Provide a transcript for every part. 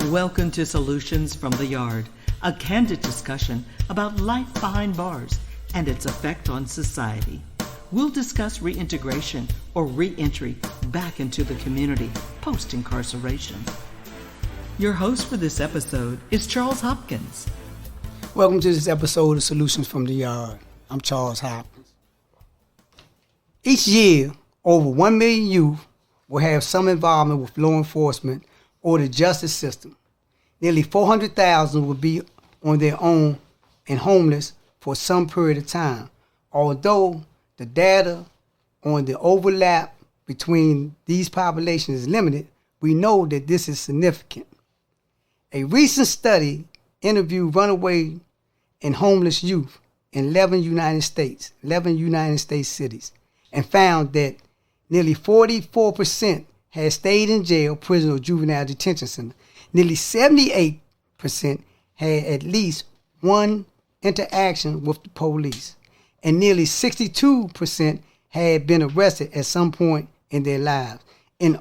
Welcome to Solutions from the Yard, a candid discussion about life behind bars and its effect on society. We'll discuss reintegration or re-entry back into the community post-incarceration. Your host for this episode is Charles Hopkins. Welcome to this episode of Solutions from the Yard. I'm Charles Hopkins. Each year, over 1 million youth will have some involvement with law enforcement or the justice system. Nearly 400,000 will be on their own and homeless for some period of time. Although the data on the overlap between these populations is limited, we know that this is significant. A recent study interviewed runaway and homeless youth in 11 United States cities, and found that nearly 44% had stayed in jail, prison, or juvenile detention center. Nearly 78% had at least one interaction with the police, and nearly 62% had been arrested at some point in their lives. In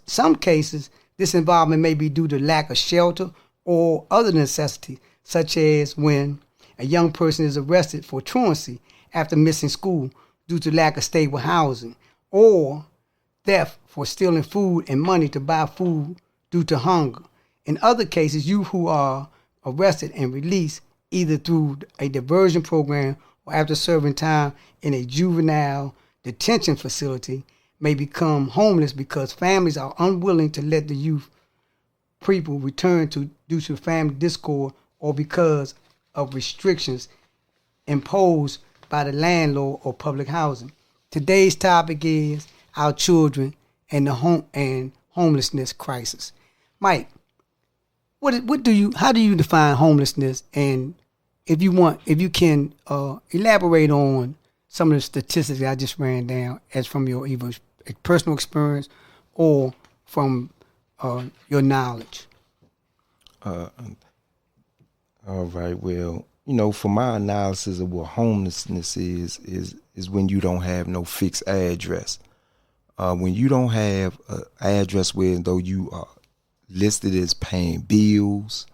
some cases, this involvement may be due to lack of shelter or other necessities, such as when a young person is arrested for truancy after missing school due to lack of stable housing, or theft for stealing food and money to buy food due to hunger. In other cases, youth who are arrested and released either through a diversion program or after serving time in a juvenile detention facility may become homeless because families are unwilling to let the youth people return due to family discord or because of restrictions imposed by the landlord or public housing. Today's topic is our children and the homelessness crisis. Mike, how do you define homelessness? And if you can elaborate on some of the statistics that I just ran down, as from your either personal experience or from your knowledge. All right. Well, for my analysis of what homelessness is when you don't have no fixed address. When you don't have an address where though you are listed as paying bills,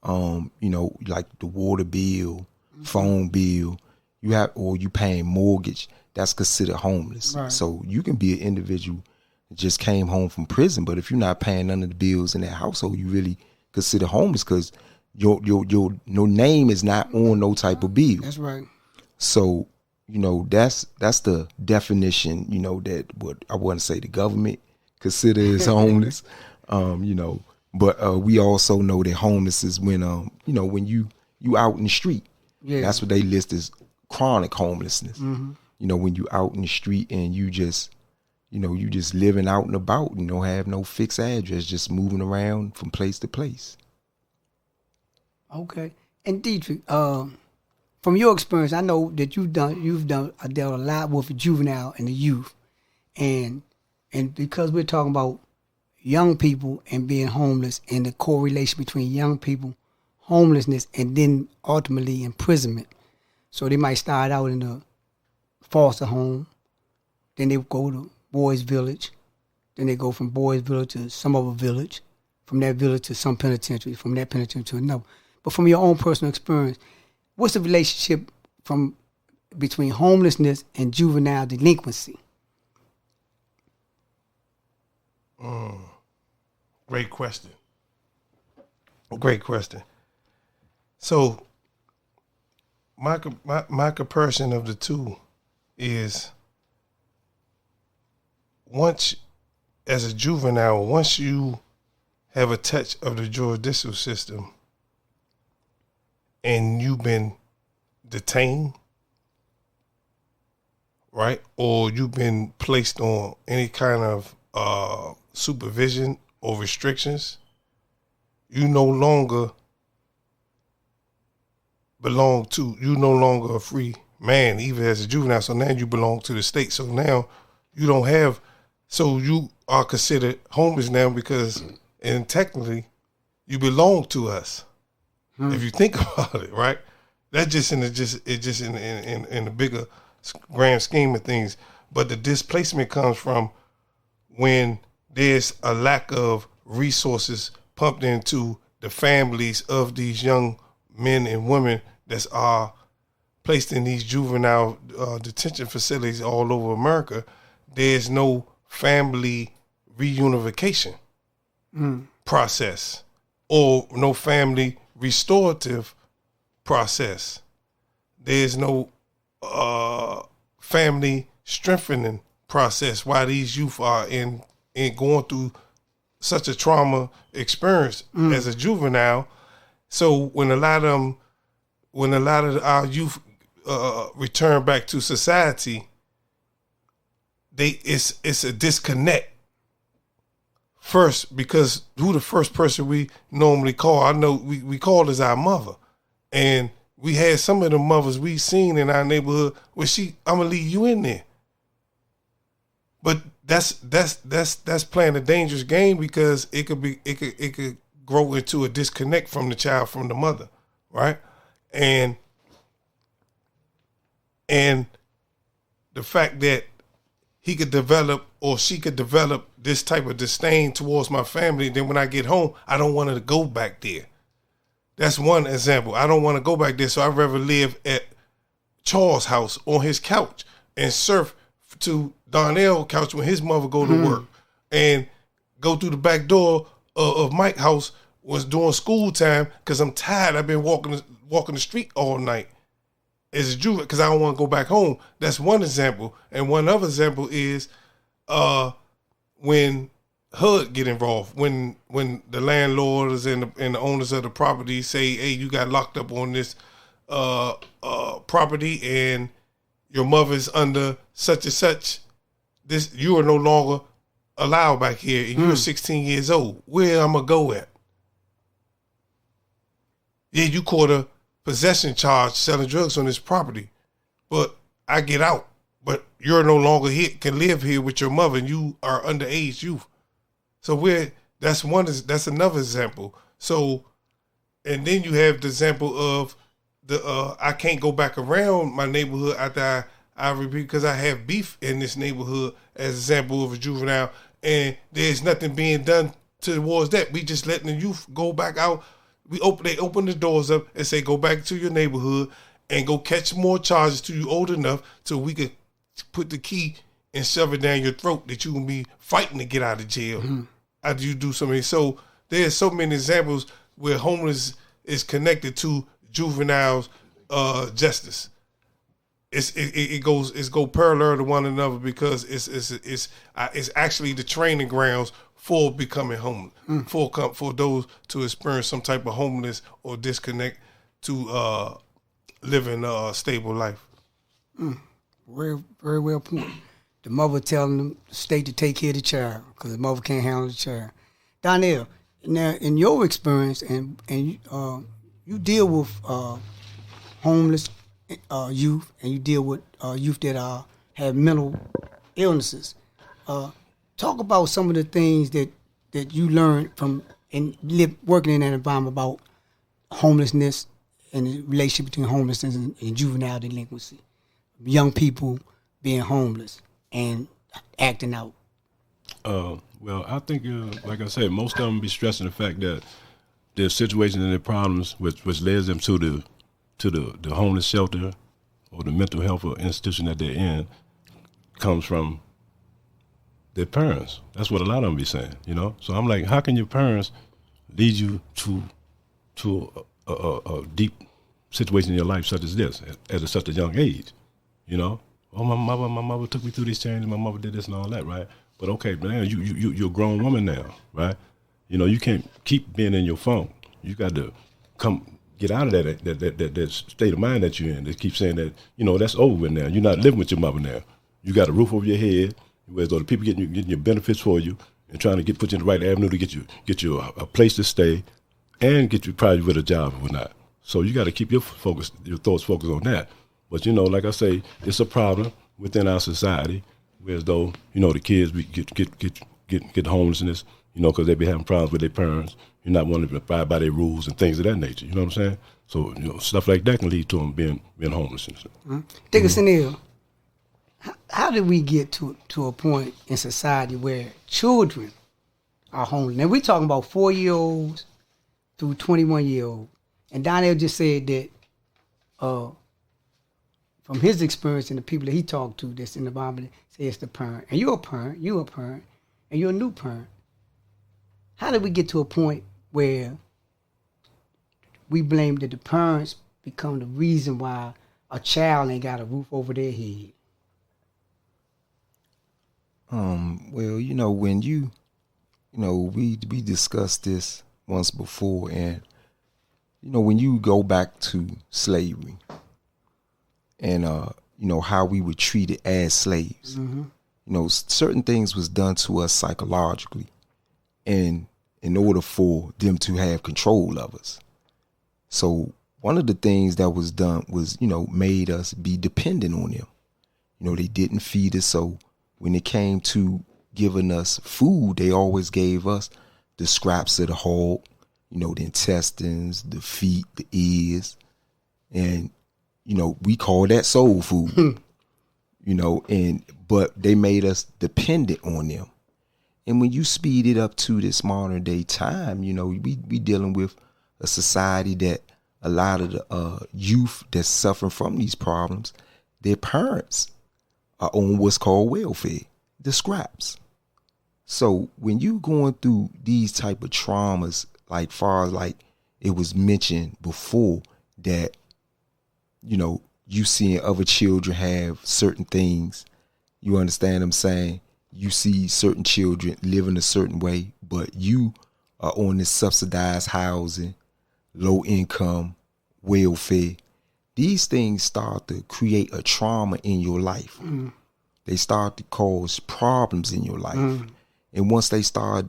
like the water bill, phone bill, you paying mortgage, that's considered homeless. Right. So you can be an individual that just came home from prison, but if you're not paying none of the bills in that household, you really consider homeless because your name is not on no type of bill. That's right. So, that's the definition, that what I want to say the government considers homeless. But we also know that homeless is when when you out in the street. Yeah. That's what they list as chronic homelessness. Mm-hmm. When you out in the street and you just living out and about, have no fixed address, just moving around from place to place. Okay. And Dietrich, from your experience, I know that you've dealt a lot with the juvenile and the youth, and because we're talking about young people and being homeless and the correlation between young people, homelessness, and then ultimately imprisonment. So they might start out in a foster home, then they go to boys' village, then they go from boys' village to some other village, from that village to some penitentiary, from that penitentiary to another. But from your own personal experience, what's the relationship between homelessness and juvenile delinquency? Great question. So my comparison of the two is once as a juvenile, once you have a touch of the judicial system and you've been detained, right, or you've been placed on any kind of supervision or restrictions, you no longer a free man, even as a juvenile. So now you belong to the state. So now you are considered homeless now because, and technically, you belong to us. If you think about it, right? That's just in the bigger grand scheme of things. But the displacement comes from when there's a lack of resources pumped into the families of these young men and women that are placed in these juvenile detention facilities all over America. There's no family reunification process or no family restorative process. There's no family strengthening process while these youth are in going through such a trauma experience as a juvenile. So when a lot of our youth return back to society, it's a disconnect. First, because who the first person we normally call, I know we call is our mother. And we had some of the mothers we seen in our neighborhood where I'm gonna leave you in there. But that's playing a dangerous game, because it could grow into a disconnect from the child from the mother, right? And the fact that he could develop or she could develop this type of disdain towards my family, then when I get home, I don't want to go back there. That's one example. I don't want to go back there, so I'd rather live at Charles' house on his couch and surf to Darnell's couch when his mother go to work, and go through the back door of Mike's house was during school time because I'm tired. I've been walking the street all night as a juvenile because I don't want to go back home. That's one example. And one other example is when HUD get involved, when the landlords and the owners of the property say, hey, you got locked up on this property and your mother's under such and such, this you are no longer allowed back here, and you're 16 years old. Where I'm gonna go at? Yeah, you caught a possession charge selling drugs on this property, but I get out. But you're no longer here, can live here with your mother, and you are underage youth. So that's another example. So, and then you have the example of I can't go back around my neighborhood after I repeat because I have beef in this neighborhood as an example of a juvenile, and there's nothing being done towards that. We just letting the youth go back out. They open the doors up and say, go back to your neighborhood and go catch more charges till you old enough so we could put the key and shove it down your throat that you can be fighting to get out of jail after you do something. So there's so many examples where homeless is connected to juveniles justice. It goes parallel to one another because it's actually the training grounds for becoming homeless, for those to experience some type of homelessness or disconnect to living a stable life. Very, very well put. The mother telling the state to take care of the child because the mother can't handle the child. Donnell, now in your experience, and you deal with homeless youth, and you deal with youth that have mental illnesses. Talk about some of the things that you learned from working in that environment about homelessness and the relationship between homelessness and juvenile delinquency. Young people being homeless and acting out. Well, I think, like I said, most of them be stressing the fact that their situations and their problems, which leads them to the homeless shelter or the mental health institution that they're in, comes from their parents. That's what a lot of them be saying, you know? So I'm like, how can your parents lead you to a deep situation in your life such as this at such a young age, you know? Oh, my mother took me through these changes, my mother did this and all that, right? But okay, man, you're a grown woman now, right? You know, you can't keep being in your phone. You got to get out of that state of mind that you're in. They keep saying that, you know, that's over with now. You're not living with your mother now. You got a roof over your head, whereas though the people getting your benefits for you and trying to put you in the right avenue to get you a place to stay and get you probably with a job or whatnot. So you got to keep your thoughts focused on that. But, you know, like I say, it's a problem within our society, whereas though, you know, the kids get homelessness, you know, because they be having problems with their parents. You're not wanting to abide by their rules and things of that nature. You know what I'm saying? So, you know, stuff like that can lead to them being homeless. Dickinson, how did we get to a point in society where children are homeless. Now we're talking about 4-year-olds through 21-year-olds. And Donnell just said that from his experience and the people that he talked to that's in the environment, say it's the parent. And you're a parent, and you're a new parent. How did we get to a point where we blame that the parents become the reason why a child ain't got a roof over their head? Well, when we discussed this once before, and when you go back to slavery and how we were treated as slaves, certain things was done to us psychologically, and in order for them to have control of us. So one of the things that was done was, made us be dependent on them. They didn't feed us, so when it came to giving us food, they always gave us the scraps of the hog, the intestines, the feet, the ears, and we call that soul food. But they made us dependent on them. And when you speed it up to this modern day time, we dealing with a society that a lot of the youth that's suffering from these problems, their parents are on what's called welfare, the scraps. So when you going through these type of traumas, like far as like it was mentioned before, that you seeing other children have certain things, you understand what I'm saying? You see certain children living a certain way, but you are on this subsidized housing, low income, welfare. These things start to create a trauma in your life. They start to cause problems in your life. And once they start,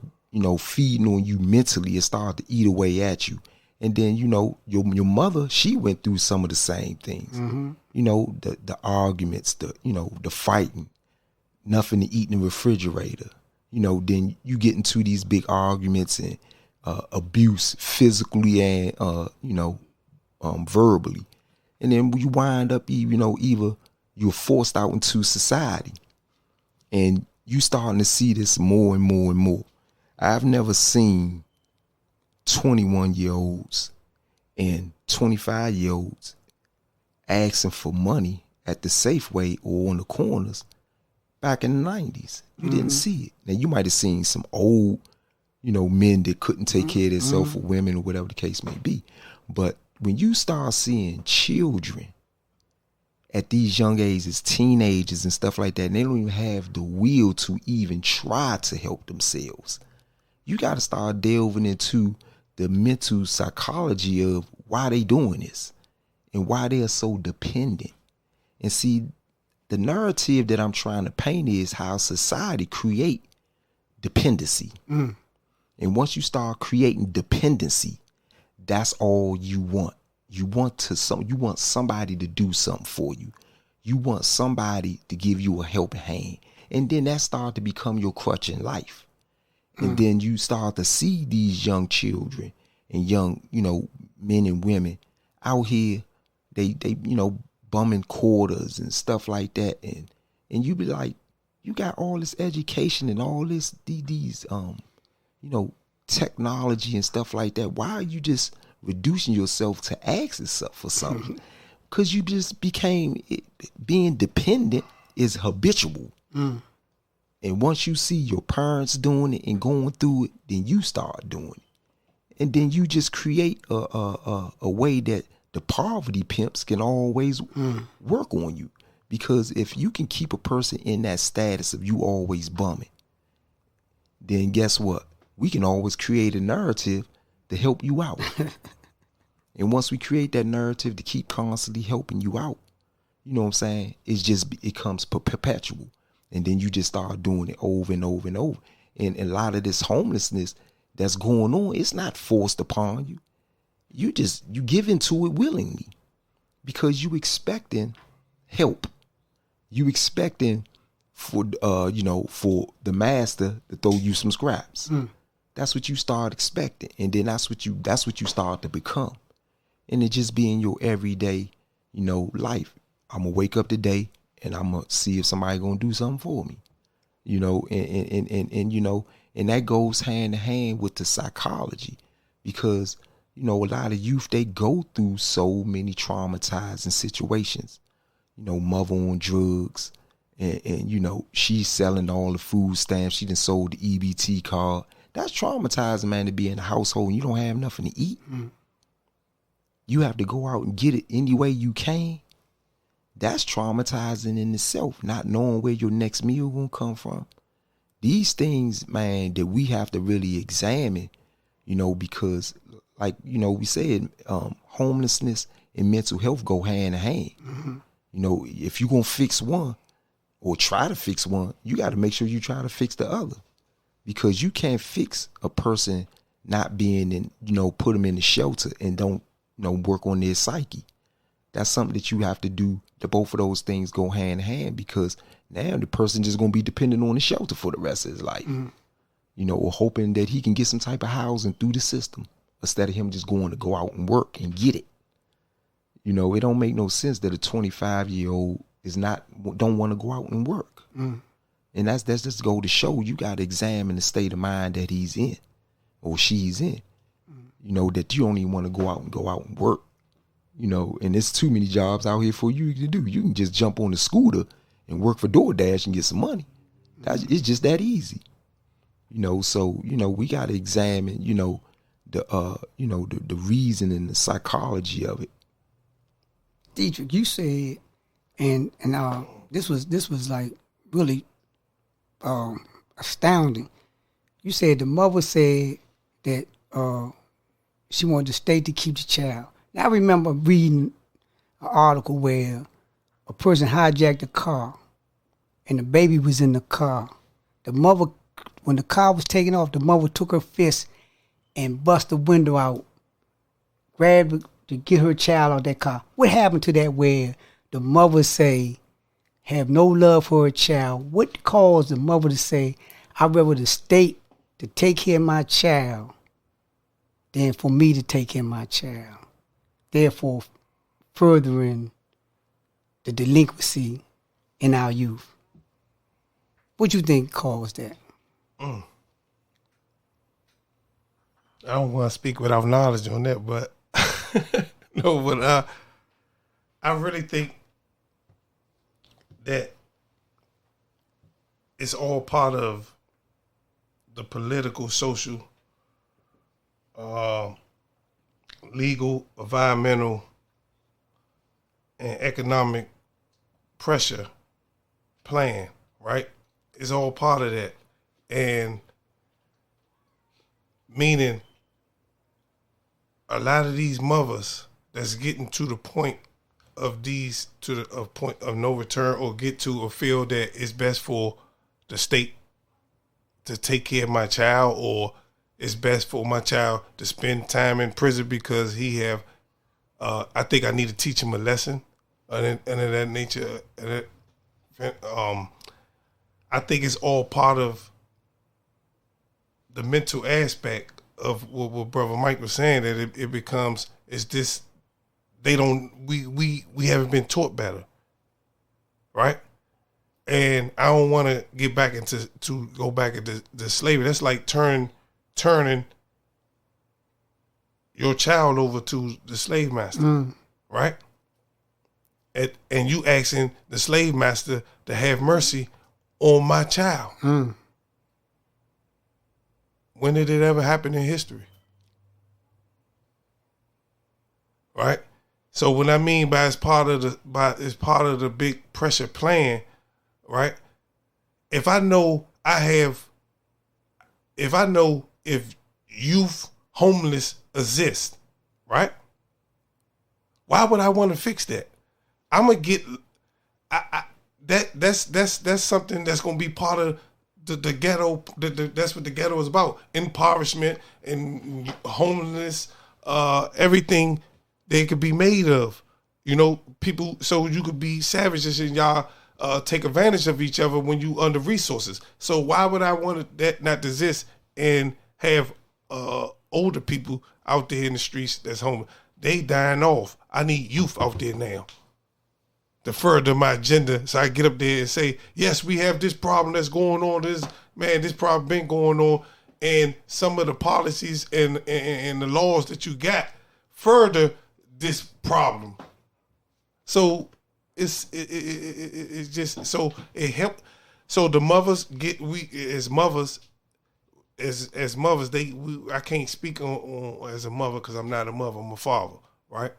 feeding on you mentally, it start to eat away at you. And then, your mother, she went through some of the same things. The arguments, the fighting, nothing to eat in the refrigerator. Then you get into these big arguments and abuse physically and, verbally. And then you wind up, either you're forced out into society, and you starting to see this more and more and more. I've never seen 21-year-olds and 25-year-olds asking for money at the Safeway or on the corners back in the 90s. You didn't see it. Now, you might have seen some old, men that couldn't take care of themselves, or women, or whatever the case may be. But when you start seeing children at these young ages, teenagers and stuff like that, and they don't even have the will to even try to help themselves, you got to start delving into the mental psychology of why they doing this and why they are so dependent. And see, the narrative that I'm trying to paint is how society create dependency. And once you start creating dependency, that's all you want. You want somebody to do something for you. You want somebody to give you a helping hand. And then that start to become your crutch in life. And then you start to see these young children and young, men and women out here, they bumming quarters and stuff like that. And you be like, you got all this education and all these technology and stuff like that. Why are you just reducing yourself to ask yourself for something? Because you just being dependent is habitual. And once you see your parents doing it and going through it, then you start doing it. And then you just create a way that the poverty pimps can always work on you. Because if you can keep a person in that status of you always bumming, then guess what? We can always create a narrative to help you out. And once we create that narrative to keep constantly helping you out, you know what I'm saying? It comes perpetual. And then you just start doing it over and over and over. And a lot of this homelessness that's going on, it's not forced upon you. You give into it willingly because you expecting help. You expecting for the master to throw you some scraps. That's what you start expecting. And then that's what you start to become. And it just be in your everyday, life. I'm gonna wake up today and I'm gonna see if somebody gonna do something for me. And that goes hand in hand with the psychology, because a lot of youth, they go through so many traumatizing situations. Mother on drugs, and she's selling all the food stamps. She done sold the EBT card. That's traumatizing, man, to be in a household and you don't have nothing to eat. You have to go out and get it any way you can. That's traumatizing in itself, not knowing where your next meal gonna come from. These things, man, that we have to really examine, because like, we said, homelessness and mental health go hand in hand. If you're gonna fix one or try to fix one, you got to make sure you try to fix the other, because you can't fix a person not being in, put them in the shelter and don't, work on their psyche. That's something that you have to do. The both of those things go hand in hand, because now the person just gonna be dependent on the shelter for the rest of his life. Or hoping that he can get some type of housing through the system instead of him just going to go out and work and get it. It don't make no sense that a 25-year-old don't want to go out and work. And that's just go to show you got to examine the state of mind that he's in or she's in. That you don't even want to go out and work. And there's too many jobs out here for you to do. You can just jump on the scooter and work for DoorDash and get some money. It's just that easy. So we got to examine the reason and the psychology of it. Dietrich, you said, and this was like really astounding. You said the mother said that she wanted the state to keep the child. Now, I remember reading an article where a person hijacked a car and the baby was in the car. The mother, when the car was taken off, the mother took her fist and bust the window out, grabbed it to get her child out that car. What happened to that where the mother say, have no love for her child? What caused the mother to say, I'd rather the state to take care of my child than for me to take care of my child? Therefore, furthering the delinquency in our youth. What you think caused that? I don't want to speak without knowledge on that, but no, but I really think that it's all part of the political, social, legal, environmental, and economic pressure plan, right? It's all part of that. And meaning a lot of these mothers that's getting to the point of point of no return, or get to or feel that it's best for the state to take care of my child, or it's best for my child to spend time in prison because he have, I think I need to teach him a lesson, and of that nature. I think it's all part of the mental aspect of what Brother Mike was saying, that it becomes, it's this, we haven't been taught better, right? And I don't want to get back go back into the slavery. That's like turning your child over to the slave master, right? And you asking the slave master to have mercy on my child. When did it ever happen in history? Right? So what I mean by it's part of the big pressure plan, right? If I know if youth homeless exist, right? Why would I want to fix that? I'm gonna get that's something that's gonna be part of the ghetto. That's what the ghetto is about: impoverishment and homelessness. Everything they could be made of, people. So you could be savages and y'all take advantage of each other when you under resources. So why would I want that not to exist and have older people out there in the streets that's homeless? They dying off. I need youth out there now. to further my agenda. So I get up there and say, yes, we have this problem that's going on. This problem been going on. And some of the policies and the laws that you got further this problem. So it's just, so it helped. So the mothers as mothers, I can't speak on as a mother because I'm not a mother, I'm a father, right?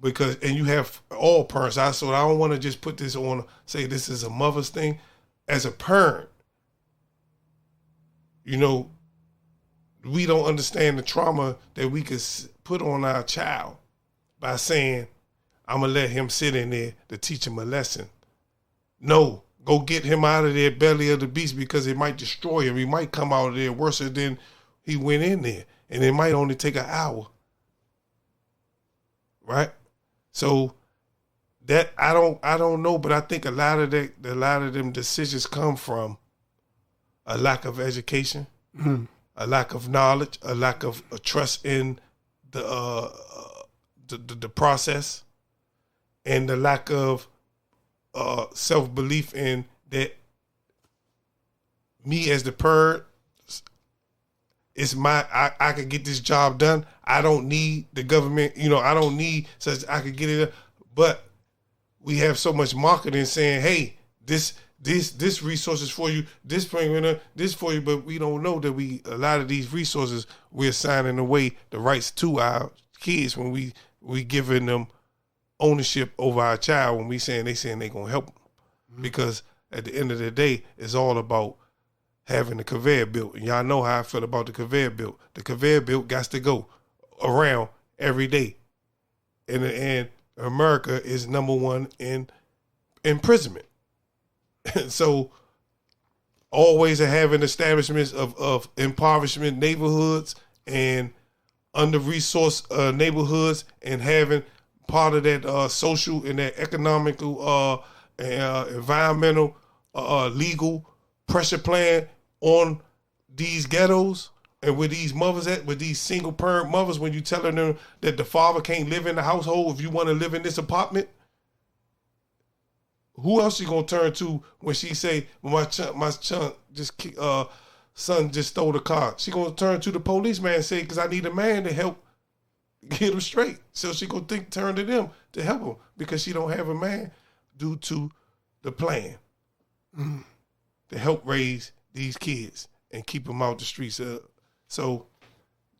Because, and you have all parents. So I don't want to just put this on, say this is a mother's thing. As a parent, you know, we don't understand the trauma that we could put on our child by saying, I'm going to let him sit in there to teach him a lesson. No, go get him out of there, belly of the beast, because it might destroy him. He might come out of there worse than he went in there. And it might only take an hour. Right? So that I don't know, but I think a lot of them decisions come from a lack of education, a lack of knowledge, a lack of trust in the process, and the lack of self-belief in that me as the parent, it's I could get this job done. I don't need the government, I don't need such, I could get it. But we have so much marketing saying, hey, this resources for you, this for you, but we don't know that a lot of these resources, we're signing away the rights to our kids when we giving them ownership over our child, when they saying they're gonna help them. Because at the end of the day, it's all about having the conveyor belt. And y'all know how I feel about the conveyor belt. The conveyor belt got to go around every day. And America is number one in imprisonment. So always having establishments of impoverishment neighborhoods and under-resourced neighborhoods, and having part of that social and that economical environmental legal pressure plan on these ghettos, and where these mothers at, with these single parent mothers, when you telling them that the father can't live in the household if you want to live in this apartment, who else you gonna turn to when she say, my son just stole the car? She gonna turn to the policeman and say, because I need a man to help get him straight. So she gonna turn to them to help him, because she don't have a man due to the plan to help raise these kids and keep them out the streets. So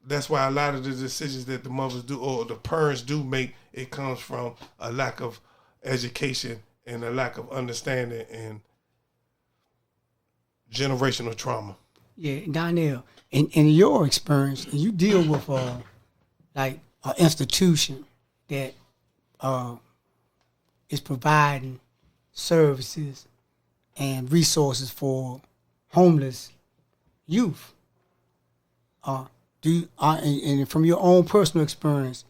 that's why a lot of the decisions that the mothers do or the parents do make, it comes from a lack of education and a lack of understanding and generational trauma. Yeah, Donnell, in your experience, you deal with like an institution that is providing services and resources for homeless youth. And from your own personal experience,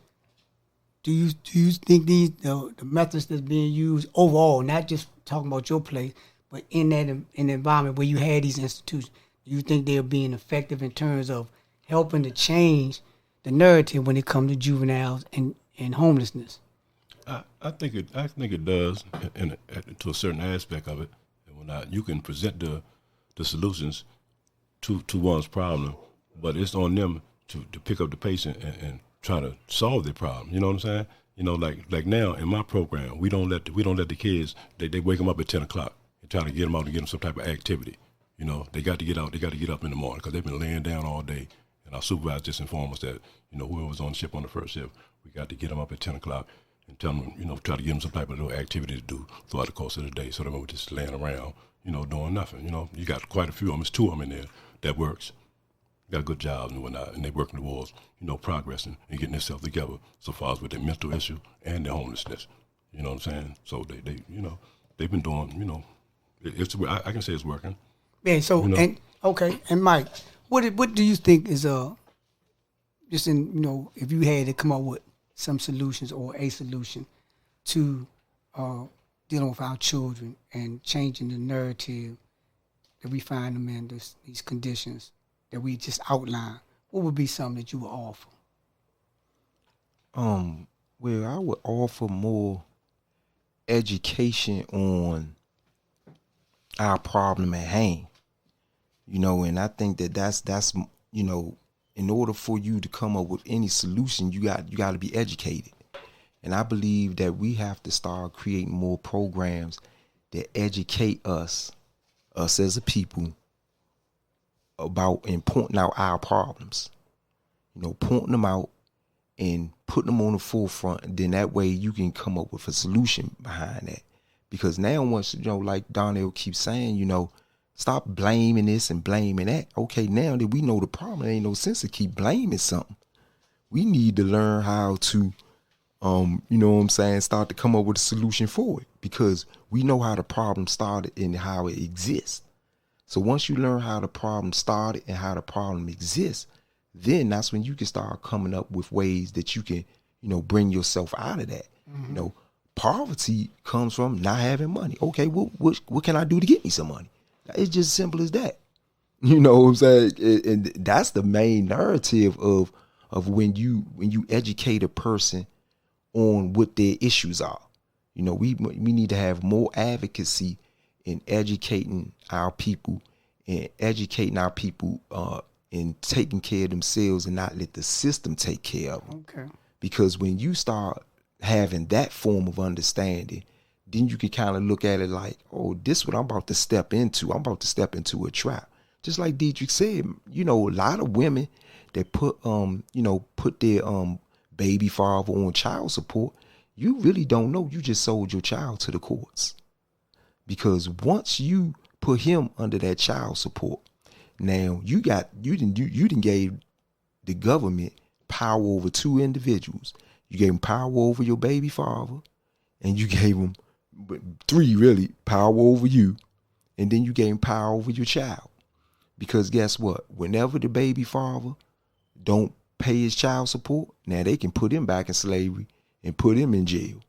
do you think the methods that's being used overall, not just talking about your place, but in the environment where you had these institutions, do you think they're being effective in terms of helping to change the narrative when it comes to juveniles and homelessness? I think it does, to a certain aspect of it. And when you can present the solutions to one's problem, but it's on them to pick up the pace and try to solve their problem. You know what I'm saying? Like now in my program, we don't let the kids. They wake them up at 10 o'clock and try to get them out and get them some type of activity. They got to get out. They got to get up in the morning because they've been laying down all day. And our supervisor just informed us that whoever was on the ship on the first shift, we got to get them up at 10 o'clock and tell them, try to give them some type of little activity to do throughout the course of the day, so they won't just laying around, doing nothing. You got quite a few of them. There's 2 of them in there that works. Got a good job and whatnot, and they working towards, progressing and getting themselves together so far as with their mental issue and their homelessness. You know what I'm saying? So they they've been doing, I can say it's working. Yeah. So and Mike, what do you think is just in if you had to come up with some solutions or a solution to dealing with our children and changing the narrative that we find them in these conditions that we just outlined, what would be something that you would offer? Well, I would offer more education on our problem at hand. And I think that's in order for you to come up with any solution, you got to be educated. And I believe that we have to start creating more programs that educate us as a people about and pointing out our problems. Pointing them out and putting them on the forefront. And then that way you can come up with a solution behind that. Because now once, like Donnell keeps saying, stop blaming this and blaming that. Okay, now that we know the problem, there ain't no sense to keep blaming something. We need to learn how to, start to come up with a solution for it, because we know how the problem started and how it exists. So once you learn how the problem started and how the problem exists, then that's when you can start coming up with ways that you can, bring yourself out of that. Mm-hmm. Poverty comes from not having money. Okay, what can I do to get me some money? It's just simple as that. You know what I'm saying? And that's the main narrative of when you educate a person on what their issues are. We need to have more advocacy in educating our people and in taking care of themselves and not let the system take care of them. Okay. Because when you start having that form of understanding, then you can kind of look at it like, oh, this is what I'm about to step into. I'm about to step into a trap. Just like Dietrich said, a lot of women that put their baby father on child support, you really don't know. You just sold your child to the courts. Because once you put him under that child support, now you didn't gave the government power over two individuals. You gave him power over your baby father, and you gave him three, really, power over you, and then you gave him power over your child. Because guess what? Whenever the baby father don't pay his child support, now they can put him back in slavery and put him in jail.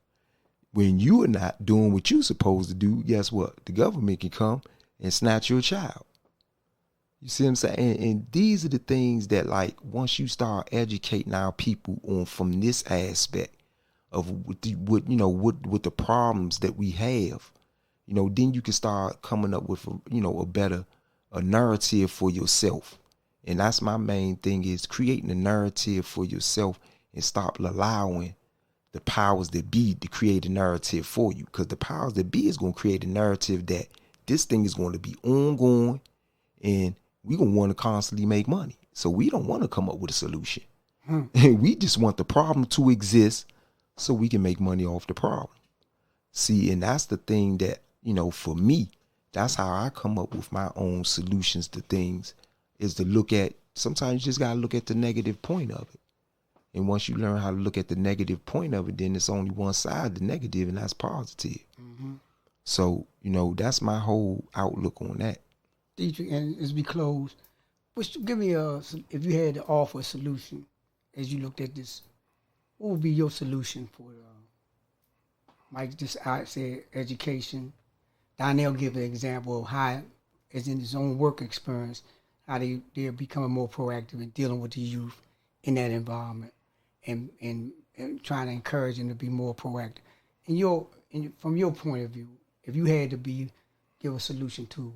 When you are not doing what you're supposed to do, guess what? The government can come and snatch your child. You see what I'm saying? And these are the things that, like, once you start educating our people on from this aspect of what the problems that we have, then you can start coming up with a better narrative for yourself. And that's my main thing, is creating a narrative for yourself and stop allowing the powers that be to create a narrative for you. Because the powers that be is going to create a narrative that this thing is going to be ongoing and we're going to want to constantly make money. So we don't want to come up with a solution. We just want the problem to exist so we can make money off the problem. See, and that's the thing that, for me, that's how I come up with my own solutions to things, is to look at, sometimes you just got to look at the negative point of it. And once you learn how to look at the negative point of it, then it's only one side, the negative, and that's positive. Mm-hmm. So, that's my whole outlook on that. Dietrich, and as we close, give me if you had to offer a solution as you looked at this, what would be your solution for Mike just said education. Donnell gave an example of how, as in his own work experience, how they're becoming more proactive in dealing with the youth in that environment and trying to encourage them to be more proactive. From your point of view, if you had to give a solution to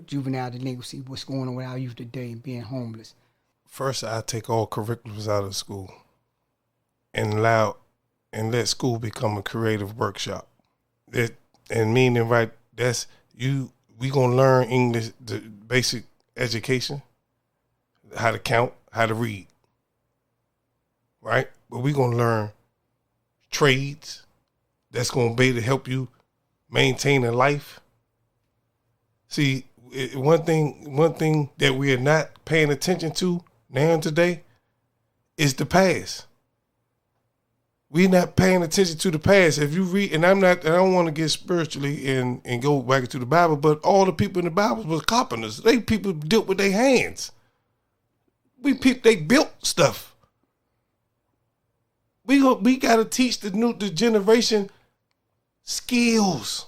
juvenile delinquency, what's going on with our youth today and being homeless? First, I take all curriculums out of school and let school become a creative workshop. That's you. We gonna learn English, the basic education, how to count, how to read, right? But we gonna learn trades that's gonna be to help you maintain a life. See, one thing that we are not paying attention to now and today is the past. We're not paying attention to the past. If you read, and I don't want to get spiritually and go back into the Bible, but all the people in the Bible was carpenters. They people dealt with their hands. They built stuff. We got to teach the generation skills.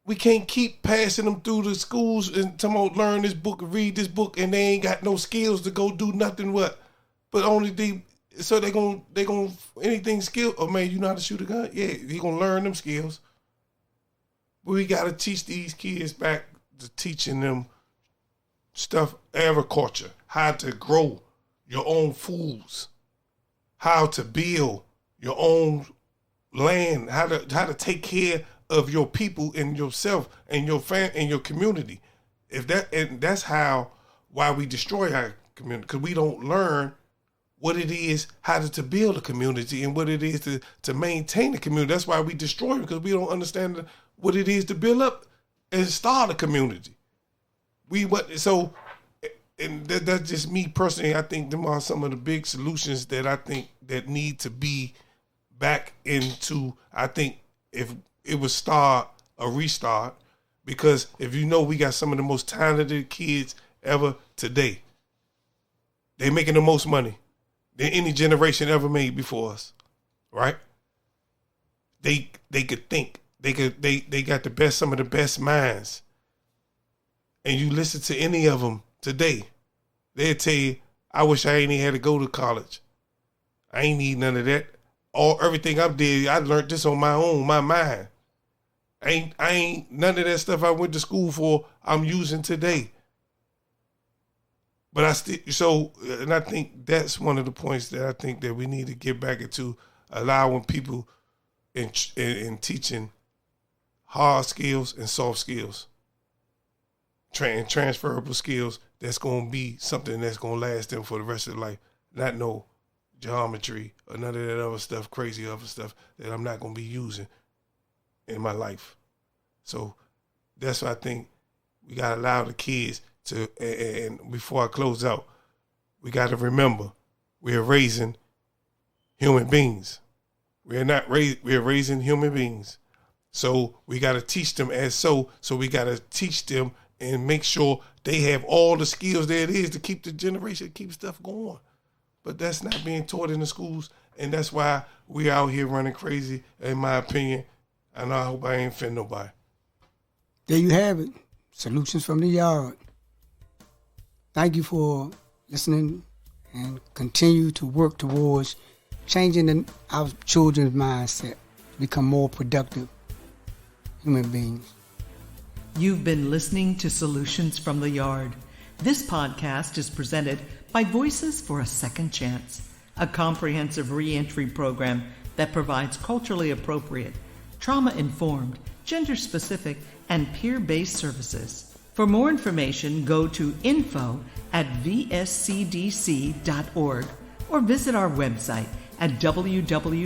We can't keep passing them through the schools and talking about learn this book, read this book, and they ain't got no skills to go do nothing but only So they gonna anything skill. Oh man, you know how to shoot a gun? Yeah, he gonna learn them skills. But we gotta teach these kids back to teaching them stuff, agriculture, how to grow your own foods, how to build your own land, how to take care of your people and yourself and your and your community. That's why we destroy our community, because we don't learn what it is, how to build a community and what it is to maintain the community. That's why we destroy it, because we don't understand what it is to build up and start a community. And that's just me personally. I think them are some of the big solutions that I think that need to be back into. I think if it would start a restart, because if you know, we got some of the most talented kids ever today. They making the most money than any generation ever made before us, right? They could think. They got some of the best minds. And you listen to any of them today, they'll tell you, I wish I ain't had to go to college. I ain't need none of that. Everything I did, I learned this on my own, my mind. I ain't none of that stuff I went to school for, I'm using today. But I think that's one of the points that I think that we need to get back into, allowing people in teaching hard skills and soft skills, transferable skills that's going to be something that's going to last them for the rest of their life. Not no geometry or none of that other stuff, crazy other stuff that I'm not going to be using in my life. So that's what I think we got to allow the kids to, and before I close out, we got to remember we're raising human beings. We're raising human beings. So we got to teach them so we got to teach them and make sure they have all the skills that it is to keep the generation, keep stuff going. But that's not being taught in the schools, and that's why we out here running crazy, in my opinion, and I hope I ain't offend nobody. There you have it. Solutions from the Yard. Thank you for listening, and continue to work towards changing our children's mindset to become more productive human beings. You've been listening to Solutions from the Yard. This podcast is presented by Voices for a Second Chance, a comprehensive reentry program that provides culturally appropriate, trauma-informed, gender-specific, and peer-based services. For more information, go to info@vscdc.org or visit our website at www.vscdc.org.